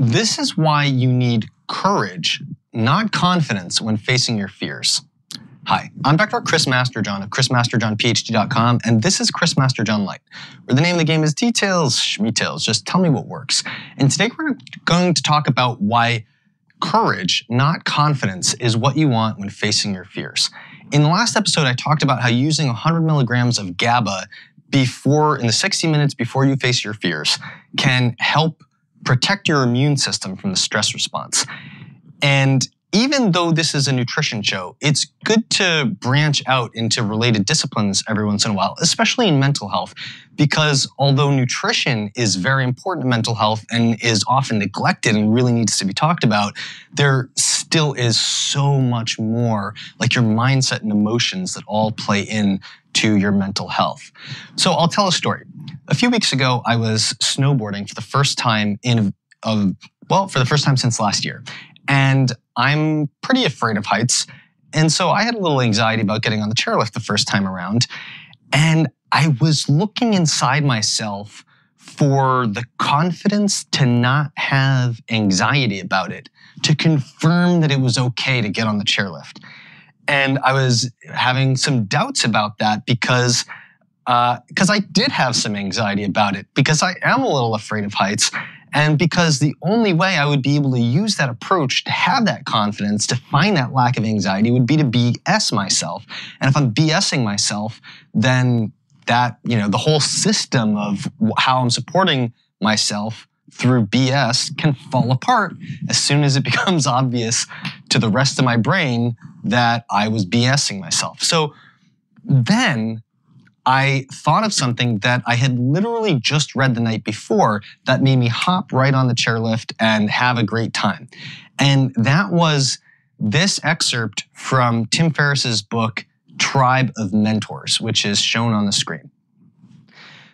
This is why you need courage, not confidence, when facing your fears. Hi, I'm Dr. Chris Masterjohn of chrismasterjohnphd.com, and this is Chris Masterjohn Lite, where the name of the game is details, schmeetails, just tell me what works. And today we're going to talk about why courage, not confidence, is what you want when facing your fears. In the last episode, I talked about how using 100 milligrams of GABA in the 60 minutes before you face your fears can help protect your immune system from the stress response. And even though this is a nutrition show, it's good to branch out into related disciplines every once in a while, especially in mental health, because although nutrition is very important in mental health and is often neglected and really needs to be talked about, there still is so much more, like your mindset and emotions, that all play in to your mental health. So I'll tell a story. A few weeks ago, I was snowboarding for the first time for the first time since last year. And I'm pretty afraid of heights. And so I had a little anxiety about getting on the chairlift the first time around. And I was looking inside myself for the confidence to not have anxiety about it, to confirm that it was okay to get on the chairlift. And I was having some doubts about that because I did have some anxiety about it, because I am a little afraid of heights. And because the only way I would be able to use that approach to have that confidence, to find that lack of anxiety, would be to BS myself. And if I'm BSing myself, then that, the whole system of how I'm supporting myself through BS can fall apart as soon as it becomes obvious to the rest of my brain that I was BSing myself. So then I thought of something that I had literally just read the night before that made me hop right on the chairlift and have a great time. And that was this excerpt from Tim Ferriss's book, Tribe of Mentors, which is shown on the screen.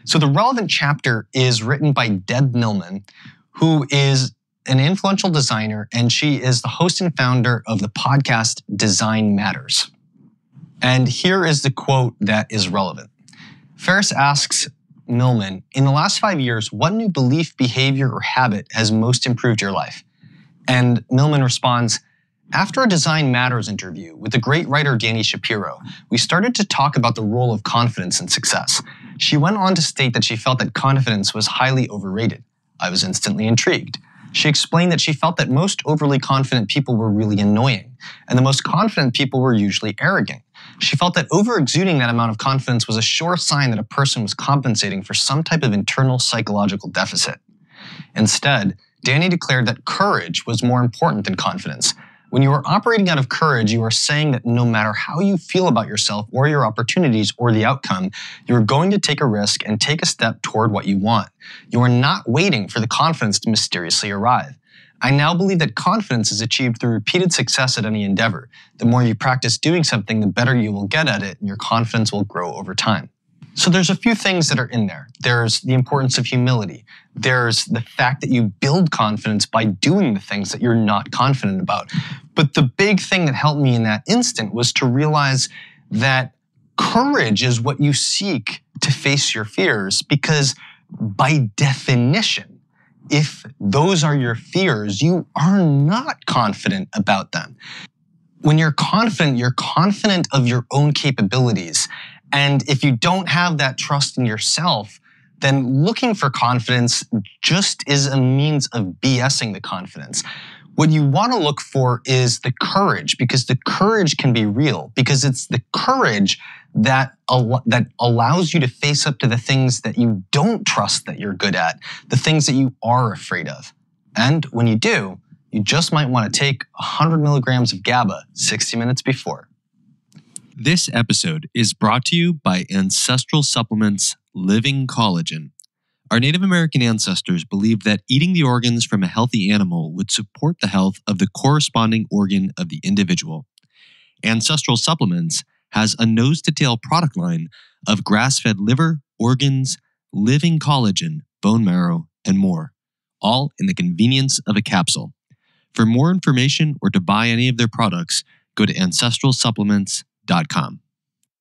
So the relevant chapter is written by Deb Millman, who is an influential designer, and she is the host and founder of the podcast Design Matters. And here is the quote that is relevant. Ferriss asks Millman, in the last 5 years, what new belief, behavior, or habit has most improved your life? And Millman responds, after a Design Matters interview with the great writer Dani Shapiro, we started to talk about the role of confidence in success. She went on to state that she felt that confidence was highly overrated. I was instantly intrigued. She explained that she felt that most overly confident people were really annoying, and the most confident people were usually arrogant. She felt that over-exuding that amount of confidence was a sure sign that a person was compensating for some type of internal psychological deficit. Instead, Dani declared that courage was more important than confidence. When you are operating out of courage, you are saying that no matter how you feel about yourself or your opportunities or the outcome, you are going to take a risk and take a step toward what you want. You are not waiting for the confidence to mysteriously arrive. I now believe that confidence is achieved through repeated success at any endeavor. The more you practice doing something, the better you will get at it, and your confidence will grow over time. So there's a few things that are in there. There's the importance of humility. There's the fact that you build confidence by doing the things that you're not confident about. But the big thing that helped me in that instant was to realize that courage is what you seek to face your fears, because by definition, if those are your fears, you are not confident about them. When you're confident of your own capabilities. And if you don't have that trust in yourself, then looking for confidence just is a means of BSing the confidence. What you want to look for is the courage, because the courage can be real, because it's the courage that allows you to face up to the things that you don't trust that you're good at, the things that you are afraid of. And when you do, you just might want to take 100 milligrams of GABA 60 minutes before. This episode is brought to you by Ancestral Supplements Living Collagen. Our Native American ancestors believed that eating the organs from a healthy animal would support the health of the corresponding organ of the individual. Ancestral Supplements has a nose-to-tail product line of grass-fed liver, organs, living collagen, bone marrow, and more, all in the convenience of a capsule. For more information or to buy any of their products, go to ancestralsupplements.com.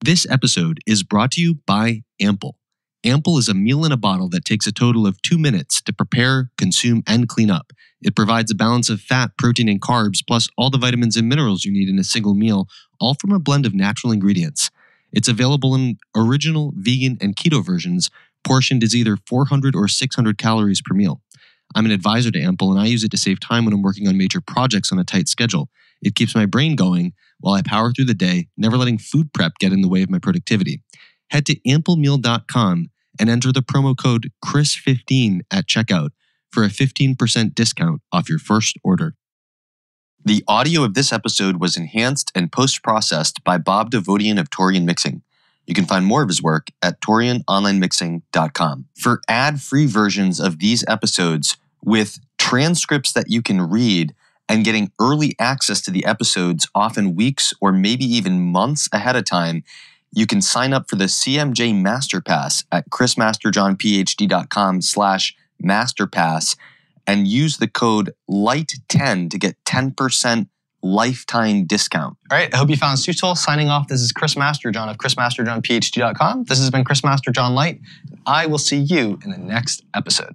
This episode is brought to you by Ample. Ample is a meal in a bottle that takes a total of 2 minutes to prepare, consume, and clean up. It provides a balance of fat, protein, and carbs, plus all the vitamins and minerals you need in a single meal, all from a blend of natural ingredients. It's available in original, vegan, and keto versions, portioned as either 400 or 600 calories per meal. I'm an advisor to Ample, and I use it to save time when I'm working on major projects on a tight schedule. It keeps my brain going while I power through the day, never letting food prep get in the way of my productivity. Head to amplemeal.com and enter the promo code CHRIS15 at checkout for a 15% discount off your first order. The audio of this episode was enhanced and post-processed by Bob Devodian of Torian Mixing. You can find more of his work at torianonlinemixing.com. For ad-free versions of these episodes with transcripts that you can read and getting early access to the episodes, often weeks or maybe even months ahead of time, you can sign up for the CMJ Masterpass at chrismasterjohnphd.com/masterpass and use the code LITE10 to get 10% lifetime discount. All right, I hope you found this useful. Signing off, this is Chris Masterjohn of chrismasterjohnphd.com. This has been Chris Masterjohn Lite. I will see you in the next episode.